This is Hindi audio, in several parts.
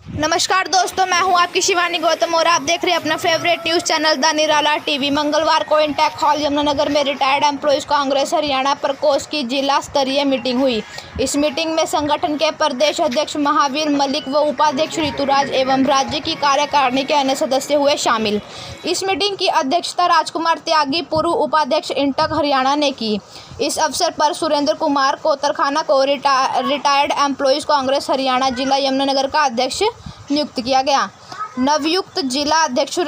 नमस्कार दोस्तों, मैं हूं आपकी शिवानी गौतम और आप देख रहे हैं अपना favourite news channel the Nirala TV. मंगलवार को इंटेक हॉल यमुनानगर में रिटायर्ड एम्प्लॉयज़ कांग्रेस हरियाणा प्रकोष्ठ की जिला स्तरीय मीटिंग हुई। इस मीटिंग में संगठन के प्रदेश अध्यक्ष महावीर मलिक व उपाध्यक्ष ऋतुराज एवं राज्य की कार्यकारिणी के अन्य सदस्य हुए शामिल। इस मीटिंग की अध्यक्षता राजकुमार त्यागी, पूर्व उपाध्यक्ष इंटेक हरियाणा ने की। इस अवसर पर सुरेंद्र कुमार कोतरखाना को रिटायर्ड एम्प्लॉयज़ कांग्रेस हरियाणा जिला यमुनानगर का अध्यक्ष नियुक्त किया गया। नवयुक्त जिला अध्यक्ष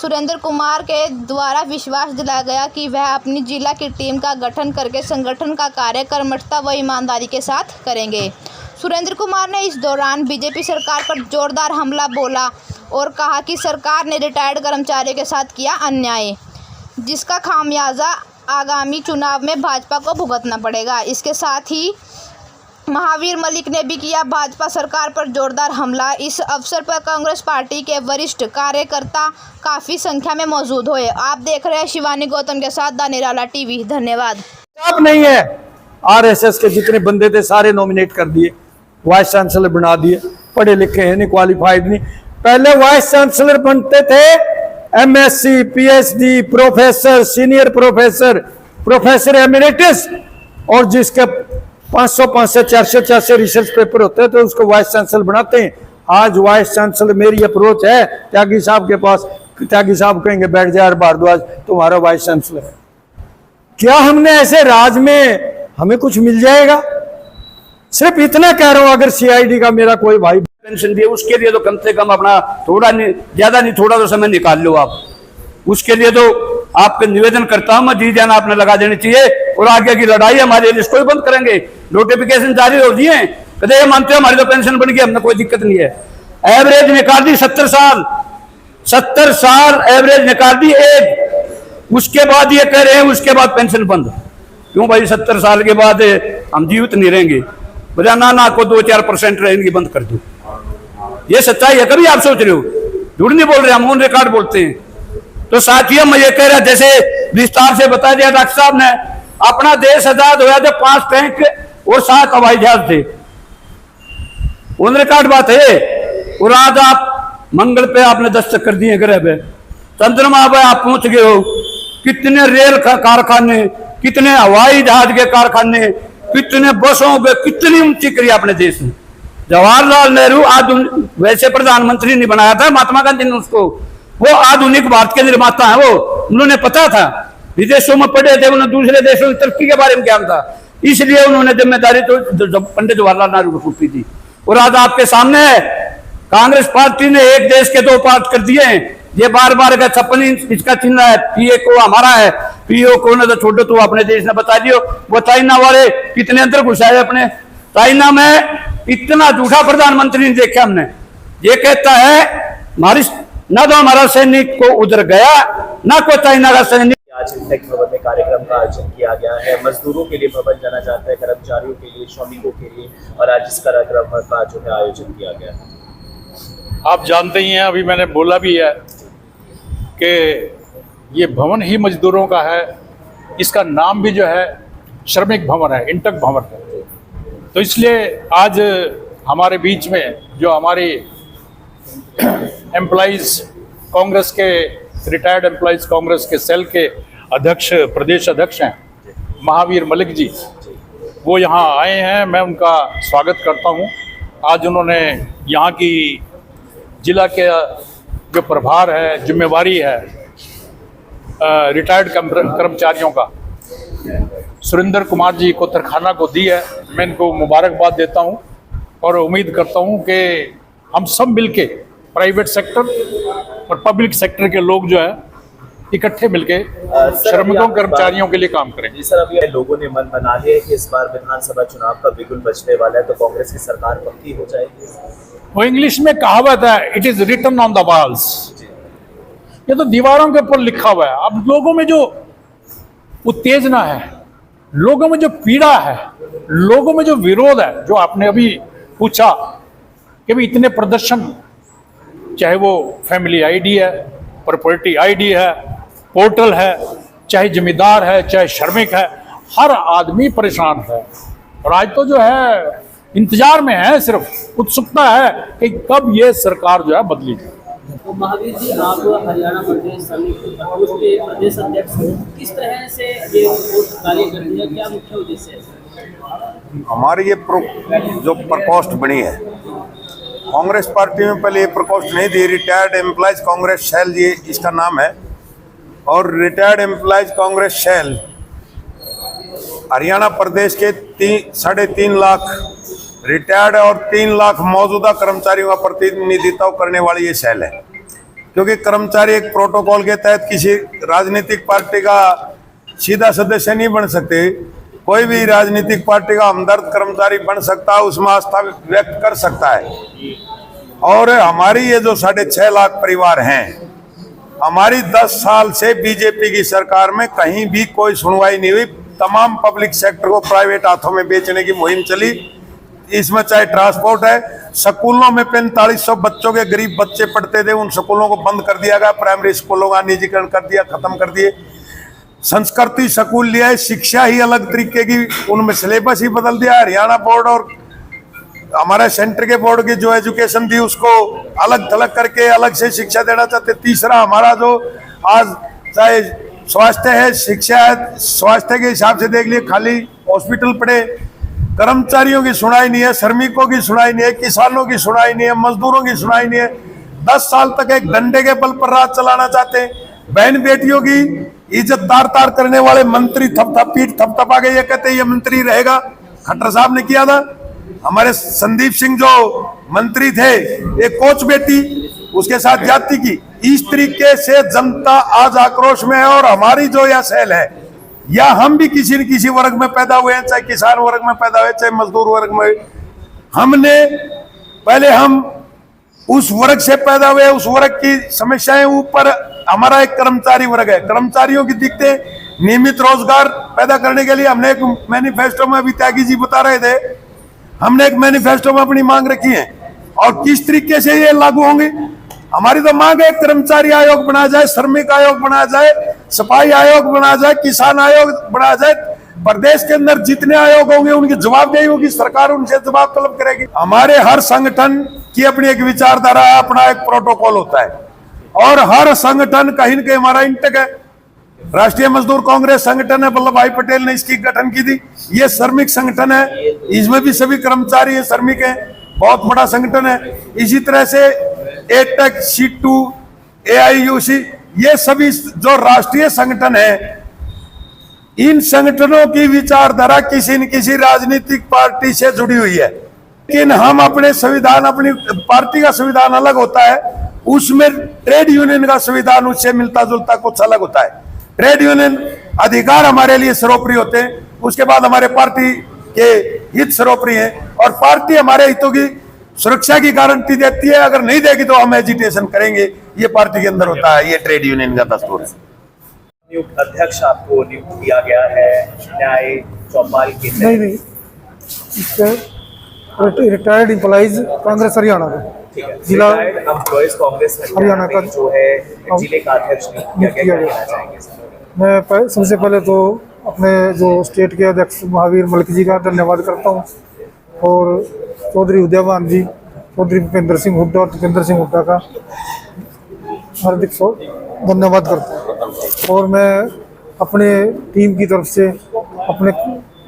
सुरेंद्र कुमार के द्वारा विश्वास दिलाया गया कि वह अपनी जिला की टीम का गठन करके संगठन का कार्य कर्मठता व ईमानदारी के साथ करेंगे। सुरेंद्र कुमार ने इस दौरान बीजेपी सरकार पर जोरदार हमला बोला और कहा कि सरकार ने रिटायर्ड कर्मचारियों के साथ किया अन्याय, जिसका खामियाजा आगामी चुनाव में भाजपा को भुगतना पड़ेगा। इसके साथ ही महावीर मलिक ने भी किया भाजपा सरकार पर जोरदार हमला। इस अवसर पर कांग्रेस पार्टी के वरिष्ठ कार्यकर्ता काफ़ी संख्या में मौजूद हुए। आप देख रहे हैं शिवानी गौतम के साथ द निराला टीवी। धन्यवाद। अब नहीं है, आरएसएस के जितने बंदे थे सारे नॉमिनेट कर दिए, वाइस चांसलर बना दिए। पढ़े लिखे हैं नहीं, क्वालिफाइड नहीं। पहले वाइस चांसलर बनते थे MSc, PhD, professor, senior professor, professor emeritus, और जिसके 500 400 रिसर्च पेपर होते हैं तो उसको वाइस चांसलर बनाते हैं। आज वाइस चांसलर मेरी अप्रोच है त्यागी साहब के पास, त्यागी साहब कहेंगे बैठ जा भारद्वाज तुम्हारा वाइस चांसलर है। क्या हमने ऐसे राज में हमें कुछ मिल जाएगा? सिर्फ इतना कह रहा हूं, अगर सीआईडी का मेरा कोई भाई पेंशन दिए उसके लिए तो कम से कम अपना थोड़ा नहीं, ज्यादा नहीं, थोड़ा तो समय निकाल लो आप। उसके लिए तो आपका निवेदन करता हूं मैं, जी जान आपने लगा देनी चाहिए। और आगे की लड़ाई हमारे लिस्ट को ही बंद करेंगे। नोटिफिकेशन जारी हो दिए, कहते ये मानते हो हमारी तो पेंशन बन गई, हमने कोई दिक्कत नहीं है। एवरेज निकाल दी 70 साल एवरेज निकाल दी एज। उसके बाद ये कह रहे हैं उसके बाद पेंशन बंद। क्यों भाई? 70 साल के बाद हम जीवित नहीं रहेंगे? बोला ना को 2-4% रहेंगे, बंद कर दो। ये सच्चाई है, कभी आप सोच रहे हो? झूठ नहीं बोल रहे, हम ऑन रिकॉर्ड बोलते हैं। तो साथियों मैं ये कह रहा, जैसे विस्तार से बता दिया डॉक्टर साहब ने, अपना देश आजाद हुआ थे 5 टैंक और 7 हवाई जहाज थे, ऑन रिकॉर्ड बात है। और आज आप मंगल पे आपने दस्तक कर दिए, ग्रह पे, चंद्रमा पे आप पहुंच गए हो। कितने रेल कारखाने, कितने हवाई जहाज के कारखाने, कितने बसों पे, कितनी उन्नति करी अपने देश में। जवाहरलाल नेहरू वैसे प्रधानमंत्री नहीं बनाया था महात्मा गांधी ने उसको, वो आधुनिक भारत के निर्माता है। वो उन्होंने पता था, विदेशों में पढ़े थे, उन्हें दूसरे देशों की तरक्की के बारे में ज्ञान था, इसलिए उन्होंने जिम्मेदारी तो पंडित जवाहरलाल नेहरू को सौंपी थी। और आज आपके सामने है, कांग्रेस पार्टी ने एक देश के 2 पार्ट कर दिए हैं। ये बार बार का 56 इंच इसका चिन्ह है, पीए को हमारा है, पीओ को न तो छोड़ो तो अपने देश ने बता दियो। वो चाइना वाले कितने अंदर घुसाए अपने। चाइना में इतना झूठा प्रधानमंत्री नहीं देखा हमने। ये कहता है हमारी ना तो हमारा सैनिक को उधर गया, ना कोई चाइना का सैनिक। आज इंटेक भवन में कार्यक्रम का आयोजन किया गया है। मजदूरों के लिए भवन जाना जाता है, कर्मचारियों के लिए, श्रमिकों के लिए, और आज इस कार्यक्रम का जो है आयोजन किया गया है। आप जानते ही हैं, अभी मैंने बोला भी है कि ये भवन ही मजदूरों का है। इसका नाम भी जो है श्रमिक भवन है, इंटेक भवन है। तो इसलिए आज हमारे बीच में जो हमारे एम्प्लॉइज़ कांग्रेस के, रिटायर्ड एम्प्लॉइज़ कांग्रेस के सेल के अध्यक्ष, प्रदेश अध्यक्ष हैं महावीर मलिक जी, वो यहाँ आए हैं। मैं उनका स्वागत करता हूँ। आज उन्होंने यहाँ की जिला के जो प्रभार है, जिम्मेवारी है रिटायर्ड कर्मचारियों का, सुरेंद्र कुमार जी कोतरखाना को दी है। मैं इनको मुबारकबाद देता हूँ और उम्मीद करता हूँ कि हम सब मिलके, प्राइवेट सेक्टर और पब्लिक सेक्टर के लोग जो है इकट्ठे मिलके श्रमिकों कर्मचारियों के लिए काम करें। जी सर, अभी लोगों ने मन बना लिया है कि इस बार विधानसभा चुनाव का बिगुल बजने वाला है, तो कांग्रेस की सरकार पक्की हो जाएगी। वो इंग्लिश में कहावत है, it is written on the walls. ये तो दीवारों के ऊपर लिखा हुआ है। अब लोगों में जो उत्तेजना है, लोगों में जो पीड़ा है, लोगों में जो विरोध है, जो आपने अभी पूछा कि भाई इतने प्रदर्शन, चाहे वो फैमिली आईडी है, प्रॉपर्टी आईडी है, पोर्टल है, चाहे जमींदार है, चाहे श्रमिक है, हर आदमी परेशान है। और आज तो जो है इंतजार में है, सिर्फ उत्सुकता है कि कब ये सरकार जो है बदलेगी। तो महावीर जी, आप हरियाणा प्रदेश श्रमिक प्रकोष्ठ के प्रदेश अध्यक्ष हो, किस तरह से ये प्रकोष्ठ कार्य करती है, क्या मुख्य उद्देश्य है? हमारी ये जो प्रकोष्ठ बनी है, कांग्रेस पार्टी में पहले ये प्रकोष्ठ नहीं थी। रिटायर्ड एम्प्लॉयज कांग्रेस शेल ये इसका नाम है, और retired employees Congress cell Haryana Pradesh के 3.5 लाख रिटायर्ड और 3 लाख मौजूदा कर्मचारियों का प्रतिनिधित्व करने वाली ये सेल है। क्योंकि कर्मचारी एक प्रोटोकॉल के तहत किसी राजनीतिक पार्टी का सीधा सदस्य नहीं बन सकते। कोई भी राजनीतिक पार्टी का हमदर्द कर्मचारी बन सकता है, उसमें आस्था व्यक्त कर सकता है। और हमारी ये जो 6.5 लाख परिवार हैं, हमारी 10 साल से बीजेपी की सरकार में कहीं भी कोई सुनवाई नहीं हुई। तमाम पब्लिक सेक्टर को प्राइवेट हाथों में बेचने की मुहिम चली। इसमें चाहे ट्रांसपोर्ट है, स्कूलों में 4500 बच्चों के गरीब बच्चे पढ़ते थे, उन स्कूलों को बंद कर दिया गया। प्राइमरी स्कूलों का निजीकरण कर दिया, खत्म कर दिए। संस्कृति स्कूल लिया है, शिक्षा ही अलग तरीके की, उनमें सिलेबस ही बदल दिया। हरियाणा बोर्ड और हमारे सेंटर के बोर्ड की जो एजुकेशन थी उसको अलग थलग करके अलग से शिक्षा देना चाहते। तीसरा, हमारा जो आज चाहे स्वास्थ्य है, शिक्षा है, स्वास्थ्य के हिसाब से देख लिए खाली हॉस्पिटल पड़े, कर्मचारियों की सुनाई नहीं है, श्रमिकों की सुनाई नहीं है, किसानों की सुनाई नहीं है, मजदूरों की सुनाई नहीं है। 10 साल तक एक डंडे के बल पर राज चलाना चाहते हैं। बहन बेटियों की इज्जत तार करने वाले मंत्री पीठ थपथपा के ये कहते ये मंत्री रहेगा। खट्टर साहब ने किया था। हमारे संदीप सिंह जो मंत्री थे, एक कोच बेटी उसके साथ जाति की। इस तरीके से जनता आज आक्रोश में है। और हमारी जो यह सेल है, या हम भी किसी न किसी वर्ग में पैदा हुए हैं, चाहे किसान वर्ग में पैदा हुए, चाहे मजदूर वर्ग में, हमने पहले हम उस वर्ग से पैदा हुए, उस वर्ग की समस्याएं ऊपर हमारा एक कर्मचारी वर्ग है। कर्मचारियों की दिक्कतें, नियमित रोजगार पैदा करने के लिए हमने एक मैनिफेस्टो में, अभी त्यागी जी बता रहे थे, हमने एक मैनिफेस्टो में अपनी मांग रखी है। और किस तरीके से ये लागू होंगे, हमारी तो मांग है कर्मचारी आयोग बनाया जाए, श्रमिक आयोग बनाया जाए, सफाई आयोग बनाया जाए, किसान आयोग बनाया जाए। प्रदेश के अंदर जितने आयोग होंगे उनकी जवाबदेही होगी, सरकार उनसे जवाब तलब करेगी। हमारे हर संगठन की अपनी एक विचारधारा है, अपना एक प्रोटोकॉल होता है, और हर संगठन कहीं न कहीं हमारा इंटक है। राष्ट्रीय मजदूर कांग्रेस संगठन है, वल्लभ भाई पटेल ने इसकी गठन की थी। ये श्रमिक संगठन है, इसमें भी सभी कर्मचारी है, श्रमिक है, बहुत बड़ा संगठन है। इसी तरह से एटेक, सीटू, एआईयूसी, ये सभी जो राष्ट्रीय संगठन है, इन संगठनों की विचारधारा किसी न किसी राजनीतिक पार्टी से जुड़ी हुई है। लेकिन हम अपने संविधान, अपनी पार्टी का संविधान अलग होता है, उसमें ट्रेड यूनियन का संविधान उससे मिलता जुलता कुछ अलग होता है। ट्रेड यूनियन अधिकार हमारे लिए सर्वोपरि होते हैं, उसके बाद हमारे पार्टी के हित सर्वोपरि हैं, और पार्टी हमारे हितों की सुरक्षा की गारंटी देती है। अगर नहीं देगी तो हम एजिटेशन करेंगे, ये पार्टी के अंदर होता है, ये ट्रेड यूनियन का दस्तूर है। नियुक्त अध्यक्ष आपको नियुक्त किया गया है न्याय चौपाल के नहीं, रिटायर्ड एम्प्लॉइज कांग्रेस हरियाणा का, ठीक है, जिला एम्प्लॉयज कांग्रेस हरियाणा का जो है जिले का अध्यक्ष नियुक्त किया गया। मैं सबसे पहले तो अपने जो स्टेट के अध्यक्ष महावीर मलिक जी का धन्यवाद करता हूँ, और चौधरी उदयवान जी, चौधरी भूपेंद्र सिंह हुड्डा और तपेंद्र सिंह हुड्डा का हार्दिक धन्यवाद करता हूँ। और मैं अपने टीम की तरफ से अपने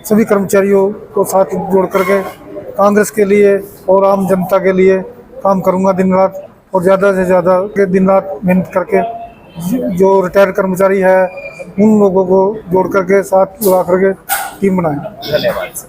सभी कर्मचारियों को साथ जोड़ करके कांग्रेस के लिए और आम जनता के लिए काम करूंगा दिन रात, और ज़्यादा से ज़्यादा दिन रात मेहनत करके जो रिटायर कर्मचारी है उन लोगों को जोड़ करके साथ लगा करके टीम बनाएं। धन्यवाद।